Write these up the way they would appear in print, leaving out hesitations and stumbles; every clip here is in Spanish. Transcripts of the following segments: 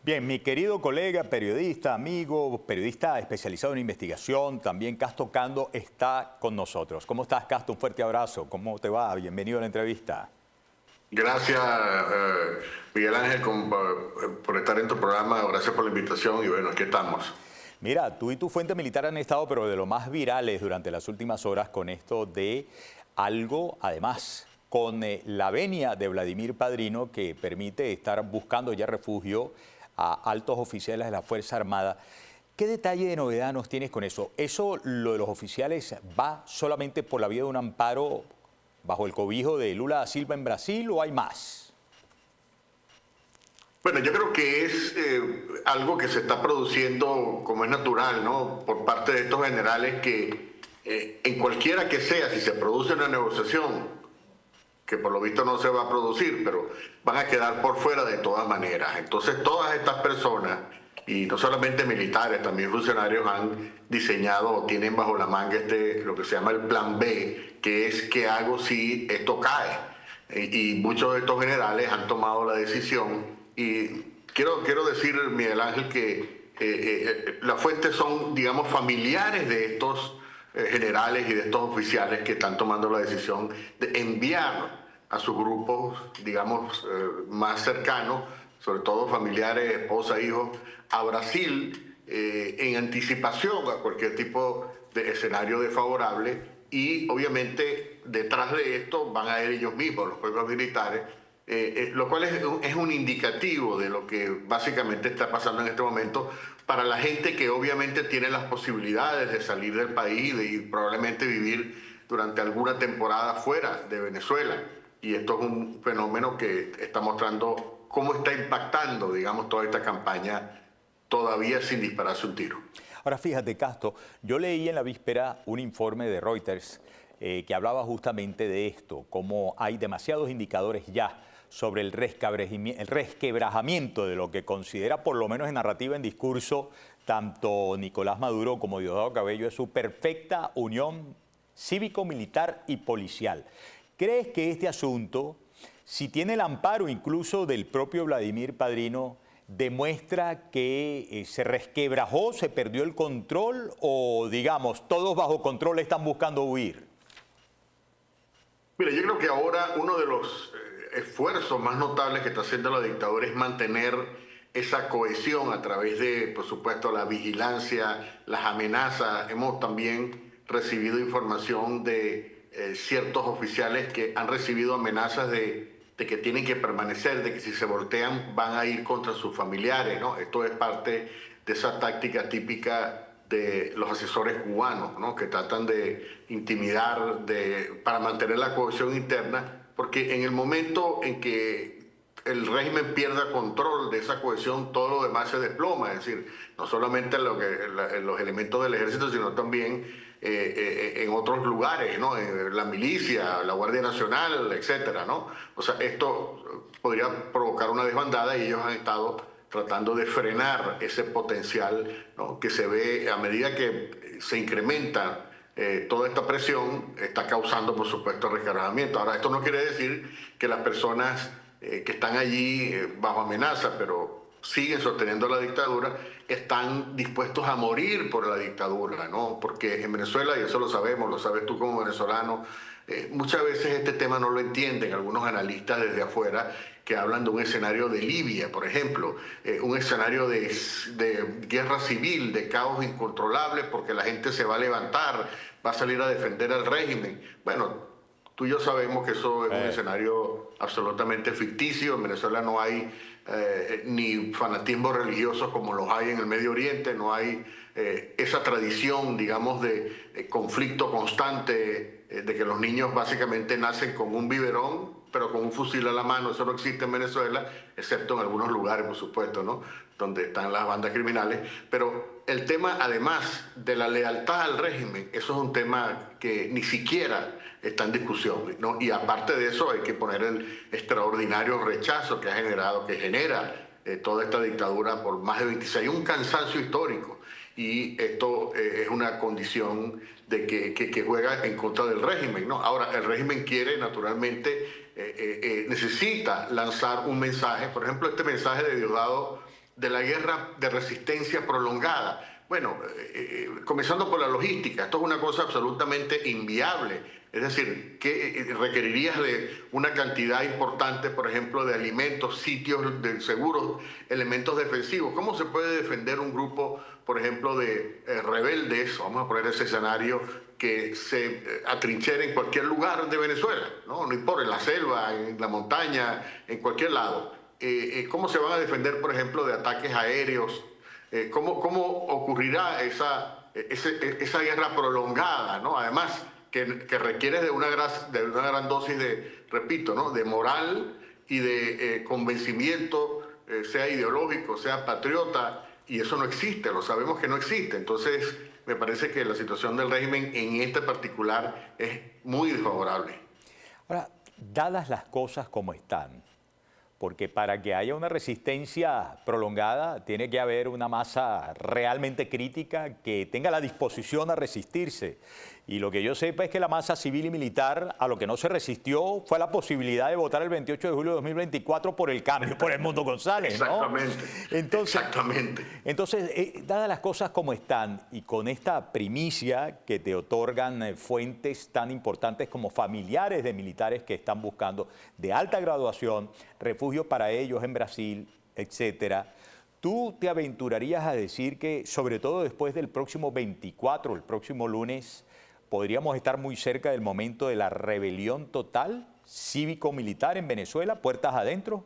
Bien, mi querido colega, periodista, amigo, periodista especializado en investigación, también Casto Cando, está con nosotros. ¿Cómo estás, Casto? Un fuerte abrazo. ¿Cómo te va? Bienvenido a la entrevista. Gracias, Miguel Ángel, por estar en tu programa. Gracias por la invitación y bueno, aquí estamos. Mira, tú y tu fuente militar han estado, pero de lo más virales durante las últimas horas con esto de algo, además, con la venia de Vladimir Padrino, que permite estar buscando ya refugio a altos oficiales de la Fuerza Armada. ¿Qué detalle de novedad nos tienes con eso? ¿Eso, lo de los oficiales, va solamente por la vía de un amparo bajo el cobijo de Lula da Silva en Brasil o hay más? Bueno, yo creo que es algo que se está produciendo como es natural, ¿no? Por parte de estos generales que en cualquiera que sea, si se produce una negociación, que por lo visto no se va a producir, pero van a quedar por fuera de todas maneras. Entonces todas estas personas, y no solamente militares, también funcionarios, han diseñado o tienen bajo la manga lo que se llama el plan B, que es qué hago si esto cae. Y muchos de estos generales han tomado la decisión. Y quiero decir, Miguel Ángel, que las fuentes son, digamos, familiares de estos generales y de estos oficiales que están tomando la decisión de enviar a sus grupos, digamos, más cercanos, sobre todo familiares, esposa, hijos, a Brasil en anticipación a cualquier tipo de escenario desfavorable. Y obviamente detrás de esto van a ir ellos mismos, los propios militares, lo cual es un indicativo de lo que básicamente está pasando en este momento para la gente que obviamente tiene las posibilidades de salir del país y probablemente vivir durante alguna temporada fuera de Venezuela. Y esto es un fenómeno que está mostrando cómo está impactando, digamos, toda esta campaña todavía sin dispararse un tiro. Ahora fíjate, Casto, yo leí en la víspera un informe de Reuters que hablaba justamente de esto, cómo hay demasiados indicadores ya sobre el resquebrajamiento de lo que considera, por lo menos en narrativa, en discurso, tanto Nicolás Maduro como Diosdado Cabello, es su perfecta unión cívico-militar y policial. ¿Crees que este asunto, si tiene el amparo incluso del propio Vladimir Padrino, demuestra que se resquebrajó, se perdió el control o, digamos, todos bajo control están buscando huir? Mira, yo creo que ahora uno de los esfuerzos más notables que está haciendo la dictadura es mantener esa cohesión a través de, por supuesto, la vigilancia, las amenazas. Hemos también recibido información de ciertos oficiales que han recibido amenazas de que tienen que permanecer, de que si se voltean van a ir contra sus familiares, ¿no? Esto es parte de esa táctica típica de los asesores cubanos, ¿no? Que tratan de intimidar para mantener la cohesión interna, porque en el momento en que el régimen pierda control de esa cohesión, todo lo demás se desploma. Es decir, no solamente los elementos del ejército, sino también en otros lugares, ¿no? En la milicia, la Guardia Nacional, etcétera, ¿no? O sea, esto podría provocar una desbandada y ellos han estado tratando de frenar ese potencial, ¿no? Que se ve a medida que se incrementa toda esta presión, está causando, por supuesto, resquebrajamiento. Ahora, esto no quiere decir que las personas que están allí bajo amenaza, pero siguen sosteniendo la dictadura, están dispuestos a morir por la dictadura, ¿no? Porque en Venezuela, y eso lo sabemos, lo sabes tú como venezolano, muchas veces este tema no lo entienden algunos analistas desde afuera que hablan de un escenario de Libia, por ejemplo, un escenario de guerra civil, de caos incontrolable, porque la gente se va a levantar, va a salir a defender al régimen. Bueno, tú y yo sabemos que eso es un escenario absolutamente ficticio. En Venezuela no hay ni fanatismos religiosos como los hay en el Medio Oriente, no hay esa tradición, digamos, de conflicto constante, de que los niños básicamente nacen con un biberón, pero con un fusil a la mano. Eso no existe en Venezuela, excepto en algunos lugares, por supuesto, ¿no? Donde están las bandas criminales. Pero el tema, además de la lealtad al régimen, eso es un tema que ni siquiera está en discusión, ¿no? Y aparte de eso hay que poner el extraordinario rechazo que genera toda esta dictadura por más de 26, un cansancio histórico. Y esto es una condición de que juega en contra del régimen, ¿no? Ahora, el régimen quiere, naturalmente, necesita lanzar un mensaje. Por ejemplo, este mensaje de Diosdado de la guerra de resistencia prolongada. Bueno, comenzando por la logística, esto es una cosa absolutamente inviable. Es decir, que requerirías de una cantidad importante, por ejemplo, de alimentos, sitios de seguros, elementos defensivos. ¿Cómo se puede defender un grupo, por ejemplo, de rebeldes, vamos a poner ese escenario, que se atrinchera en cualquier lugar de Venezuela? No importa, en la selva, en la montaña, en cualquier lado. ¿Cómo se van a defender, por ejemplo, de ataques aéreos? ¿Cómo ocurrirá esa guerra prolongada, ¿no? Además, que requiere de una gran dosis de, repito, ¿no?, de moral y de convencimiento, sea ideológico, sea patriota, y eso no existe, lo sabemos que no existe. Entonces, me parece que la situación del régimen en este particular es muy desfavorable. Ahora, dadas las cosas como están, porque para que haya una resistencia prolongada tiene que haber una masa realmente crítica que tenga la disposición a resistirse. Y lo que yo sepa es que la masa civil y militar a lo que no se resistió fue la posibilidad de votar el 28 de julio de 2024 por el cambio, por Edmundo González, ¿no? Exactamente. Entonces, dadas las cosas como están y con esta primicia que te otorgan fuentes tan importantes como familiares de militares que están buscando de alta graduación, refugio para ellos en Brasil, etcétera, ¿tú te aventurarías a decir que, sobre todo después del próximo 24, el próximo lunes, podríamos estar muy cerca del momento de la rebelión total cívico-militar en Venezuela, puertas adentro?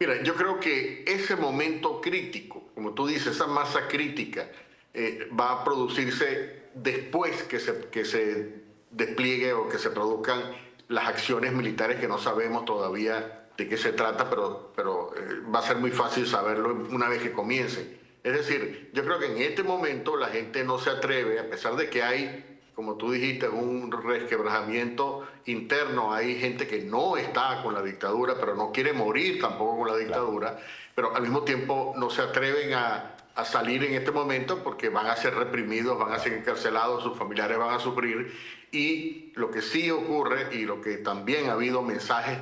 Mira, yo creo que ese momento crítico, como tú dices, esa masa crítica, va a producirse después que se despliegue o que se produzcan las acciones militares, que no sabemos todavía de qué se trata, pero va a ser muy fácil saberlo una vez que comiencen. Es decir, yo creo que en este momento la gente no se atreve, a pesar de que hay, como tú dijiste, un resquebrajamiento interno, hay gente que no está con la dictadura, pero no quiere morir tampoco con la dictadura, claro, pero al mismo tiempo no se atreven a salir en este momento porque van a ser reprimidos, van a ser encarcelados, sus familiares van a sufrir. Y lo que sí ocurre, y lo que también ha habido mensajes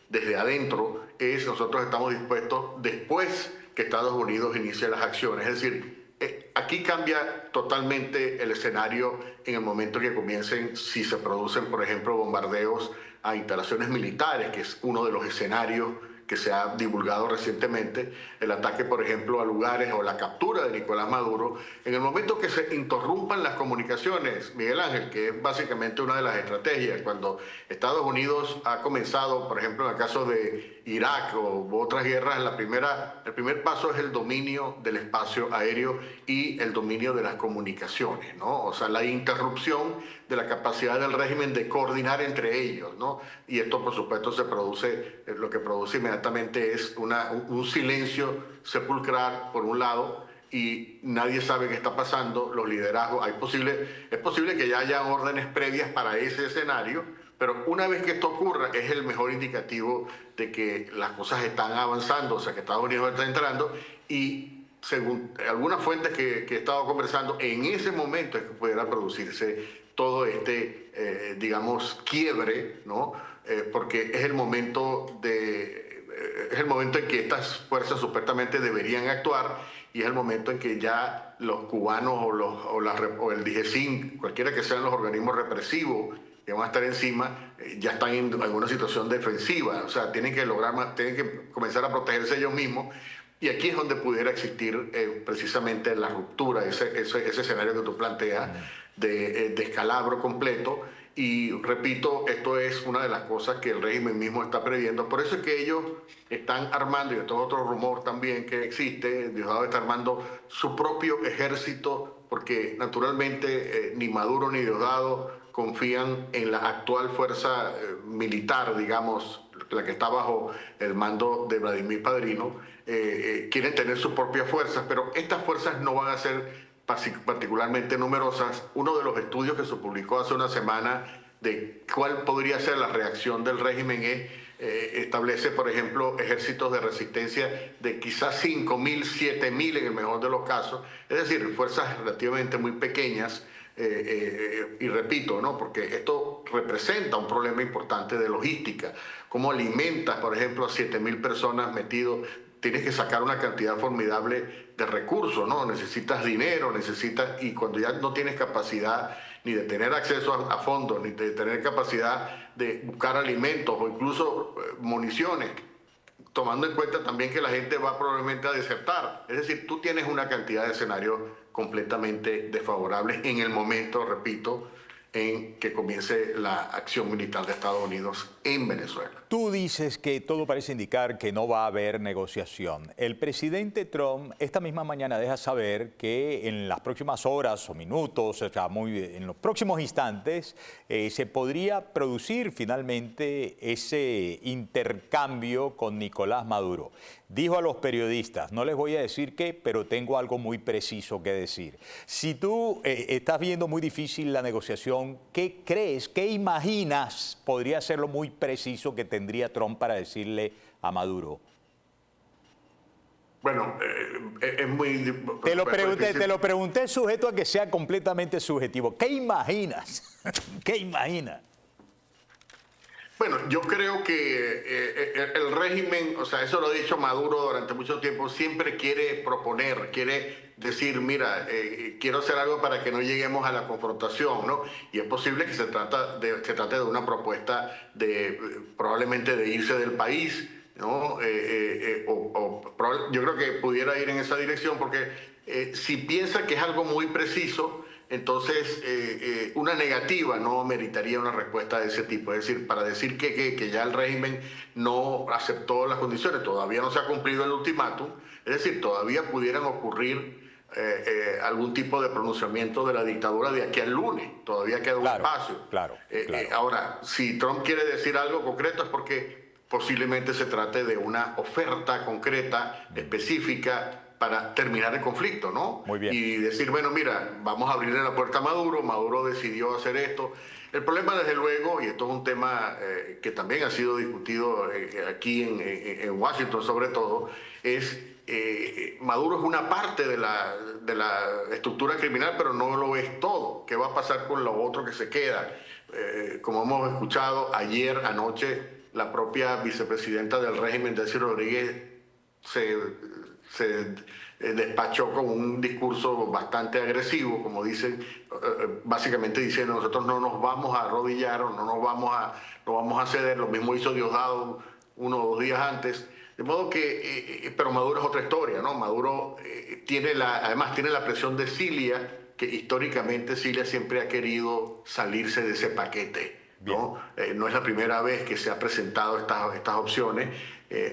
desde adentro, es nosotros estamos dispuestos después que Estados Unidos inicie las acciones. Es decir, aquí cambia totalmente el escenario en el momento que comiencen, si se producen, por ejemplo, bombardeos a instalaciones militares, que es uno de los escenarios que se ha divulgado recientemente, el ataque, por ejemplo, a lugares o la captura de Nicolás Maduro. En el momento que se interrumpan las comunicaciones, Miguel Ángel, que es básicamente una de las estrategias, cuando Estados Unidos ha comenzado, por ejemplo, en el caso de Irak o otras guerras, el primer paso es el dominio del espacio aéreo y el dominio de las comunicaciones, ¿no? O sea, la interrupción de la capacidad del régimen de coordinar entre ellos, ¿no? Y esto, por supuesto, lo que produce inmediatamente es un silencio sepulcral, por un lado, y nadie sabe qué está pasando, los liderazgos, es posible que ya haya órdenes previas para ese escenario, pero una vez que esto ocurra es el mejor indicativo de que las cosas están avanzando, o sea, que Estados Unidos está entrando, y según algunas fuentes que he estado conversando, en ese momento es que pudiera producirse todo digamos, quiebre, ¿no? Porque es el momento en que estas fuerzas supuestamente deberían actuar, y es el momento en que ya los cubanos o el DIGESIN, cualquiera que sean los organismos represivos que van a estar encima, ya están en alguna situación defensiva. O sea, tienen que comenzar a protegerse ellos mismos. Y aquí es donde pudiera existir precisamente la ruptura, ese escenario que tú planteas de descalabro completo. Y repito, esto es una de las cosas que el régimen mismo está previendo. Por eso es que ellos están armando, y esto es otro rumor también que existe, Diosdado está armando su propio ejército, porque naturalmente ni Maduro ni Diosdado confían en la actual fuerza militar, digamos, la que está bajo el mando de Vladimir Padrino. Quieren tener sus propias fuerzas, pero estas fuerzas no van a ser particularmente numerosas. Uno de los estudios que se publicó hace una semana de cuál podría ser la reacción del régimen establece, por ejemplo, ejércitos de resistencia de quizás 5.000, 7.000 en el mejor de los casos, es decir, fuerzas relativamente muy pequeñas. Y repito, ¿no? Porque esto representa un problema importante de logística. ¿Cómo alimentas, por ejemplo, a 7.000 personas metidos tienes que sacar una cantidad formidable de recursos, ¿no? Necesitas dinero, y cuando ya no tienes capacidad ni de tener acceso a fondos, ni de tener capacidad de buscar alimentos o incluso municiones, tomando en cuenta también que la gente va probablemente a desertar. Es decir, tú tienes una cantidad de escenarios completamente desfavorables en el momento, repito, en que comience la acción militar de Estados Unidos en Venezuela. Tú dices que todo parece indicar que no va a haber negociación. El presidente Trump esta misma mañana deja saber que en las próximas horas o minutos, o sea, en los próximos instantes, se podría producir finalmente ese intercambio con Nicolás Maduro. Dijo a los periodistas, no les voy a decir qué, pero tengo algo muy preciso que decir. Si tú estás viendo muy difícil la negociación, ¿qué crees, qué imaginas podría ser lo muy preciso que tendría Trump para decirle a Maduro? Bueno, es muy... Te lo pregunté sujeto a que sea completamente subjetivo. ¿Qué imaginas? ¿Qué imaginas? Bueno, yo creo que el régimen, o sea, eso lo ha dicho Maduro durante mucho tiempo, siempre quiere proponer, quiere decir, mira, quiero hacer algo para que no lleguemos a la confrontación, ¿no? Y es posible que se trate de una propuesta probablemente de irse del país, ¿no? Yo creo que pudiera ir en esa dirección porque si piensa que es algo muy preciso, entonces una negativa no meritaría una respuesta de ese tipo. Es decir, para decir que ya el régimen no aceptó las condiciones, todavía no se ha cumplido el ultimátum, es decir, todavía pudieran ocurrir algún tipo de pronunciamiento de la dictadura de aquí al lunes, todavía queda un espacio. Claro. Ahora, si Trump quiere decir algo concreto es porque posiblemente se trate de una oferta concreta, específica, para terminar el conflicto, ¿no? Muy bien. Y decir, bueno, mira, vamos a abrirle la puerta a Maduro, Maduro decidió hacer esto. El problema, desde luego, y esto es un tema que también ha sido discutido aquí en Washington sobre todo, es Maduro es una parte de la estructura criminal, pero no lo es todo. ¿Qué va a pasar con lo otro que se queda? Como hemos escuchado ayer, anoche, la propia vicepresidenta del régimen, Delcy Rodríguez, se despachó con un discurso bastante agresivo, como dicen, básicamente diciendo, nosotros no nos vamos a arrodillar, o no vamos a ceder. Lo mismo hizo Diosdado 1 o 2 días antes. De modo que, pero Maduro es otra historia, ¿no? Maduro además tiene la presión de Cilia, que históricamente Cilia siempre ha querido salirse de ese paquete, ¿no? No es la primera vez que se ha presentado estas opciones.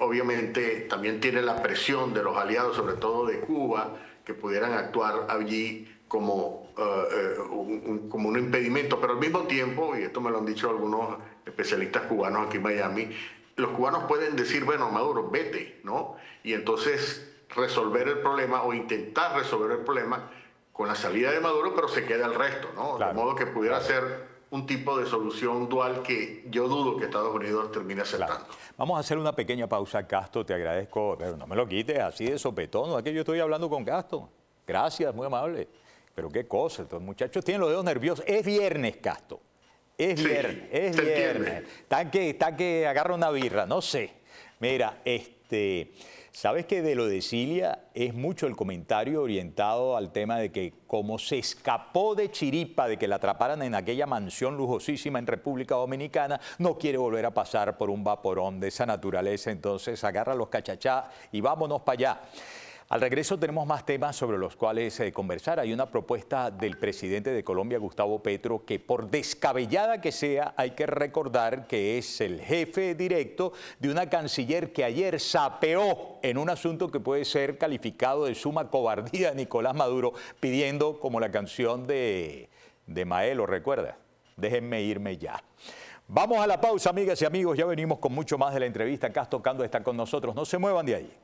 Obviamente también tiene la presión de los aliados, sobre todo de Cuba, que pudieran actuar allí como un impedimento, pero al mismo tiempo, y esto me lo han dicho algunos especialistas cubanos aquí en Miami, los cubanos pueden decir, bueno, Maduro, vete, ¿no? Y entonces resolver el problema o intentar resolver el problema con la salida de Maduro, pero se queda el resto, ¿no? Claro, de modo que pudiera ser un tipo de solución dual que yo dudo que Estados Unidos termine aceptando. Claro. Vamos a hacer una pequeña pausa, Castro, te agradezco, pero no me lo quites así de sopetón, no es que yo estoy hablando con Castro. Gracias, muy amable. Pero qué cosa, estos muchachos tienen los dedos nerviosos. Es viernes, Castro. Es viernes, es viernes. Está que agarra una birra, no sé. Mira, ¿sabes que de lo de Cilia es mucho el comentario orientado al tema de que como se escapó de chiripa, de que la atraparan en aquella mansión lujosísima en República Dominicana, no quiere volver a pasar por un vaporón de esa naturaleza, entonces agarra los cachachá y vámonos para allá? Al regreso tenemos más temas sobre los cuales conversar. Hay una propuesta del presidente de Colombia, Gustavo Petro, que por descabellada que sea, hay que recordar que es el jefe directo de una canciller que ayer sapeó en un asunto que puede ser calificado de suma cobardía a Nicolás Maduro, pidiendo, como la canción de Maelo, ¿recuerda? Déjenme irme ya. Vamos a la pausa, amigas y amigos. Ya venimos con mucho más de la entrevista. Castro Cando está con nosotros. No se muevan de ahí.